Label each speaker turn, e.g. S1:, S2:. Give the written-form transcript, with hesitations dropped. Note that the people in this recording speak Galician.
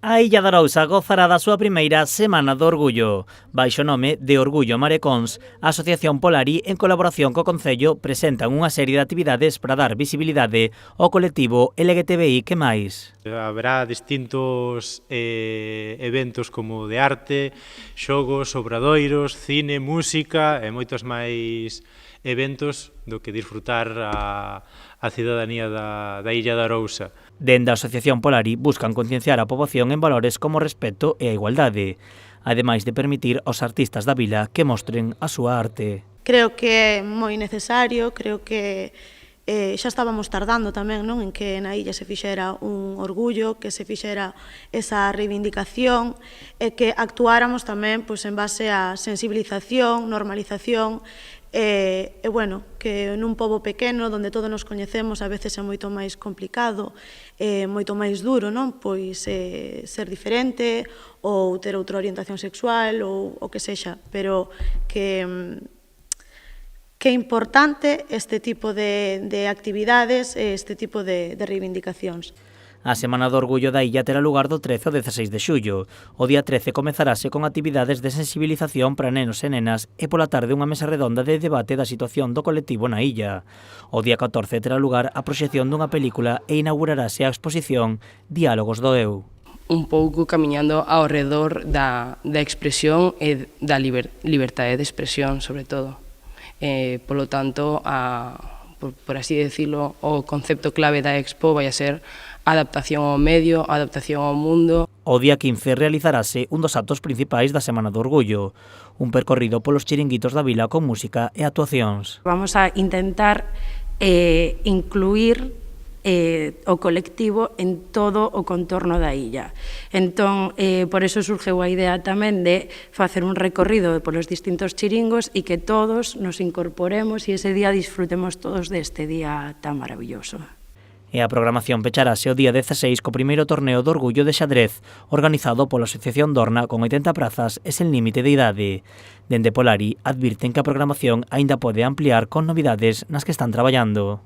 S1: A Illa de Arousa gozará da súa primeira Semana do Orgullo. Baixo nome de Orgullo Marecóns, a Asociación Polari, en colaboración co Concello, presentan unha serie de actividades para dar visibilidade ao colectivo LGTBI que máis.
S2: Haberá distintos eventos como de arte, xogos, obradoiros, cine, música e moitos máis eventos do que disfrutar a cidadanía da Illa de Arousa.
S1: Dende a Asociación Polari buscan concienciar a poboación en valores como o respeto e a igualdade, ademais de permitir aos artistas da vila que mostren a súa arte.
S3: Creo que é moi necesario, creo que xa estábamos tardando tamén, non, en que na illa se fixera un orgullo, que se fixera esa reivindicación e que actuáramos tamén pois, en base a sensibilización, normalización bueno, que nun pobo pequeno onde todos nos coñecemos a veces é moito máis complicado, moito máis duro, non? Pois ser diferente ou ter outra orientación sexual ou o que sexa, pero que é importante este tipo de actividades e este tipo de reivindicacións.
S1: A Semana do Orgullo da Illa terá lugar do 13 ao 16 de xullo. O día 13 comezarase con actividades de sensibilización para nenos e nenas e pola tarde unha mesa redonda de debate da situación do colectivo na illa. O día 14 terá lugar a proxección dunha película e inaugurarase a exposición Diálogos do Eu.
S4: Un pouco camiñando ao redor da expresión e da liberdade de expresión, sobre todo. Polo tanto, por así decirlo, o concepto clave da Expo vai a ser adaptación ao medio, adaptación ao mundo.
S1: O día 15 realizarase un dos actos principais da Semana do Orgullo, un percorrido polos chiringuitos da vila con música e actuacións.
S5: Vamos a intentar incluir o colectivo en todo o contorno da illa. Entón, por eso surgeu a idea tamén de facer un recorrido polos distintos chiringos e que todos nos incorporemos e ese día disfrutemos todos deste día tan maravilloso.
S1: E a programación pecharase o día 16 co primeiro torneo do Orgullo de xadrez, organizado pola Asociación Dorna con 80 prazas e sen límite de idade. Dende Polari advirten que a programación aínda pode ampliar con novidades nas que están traballando.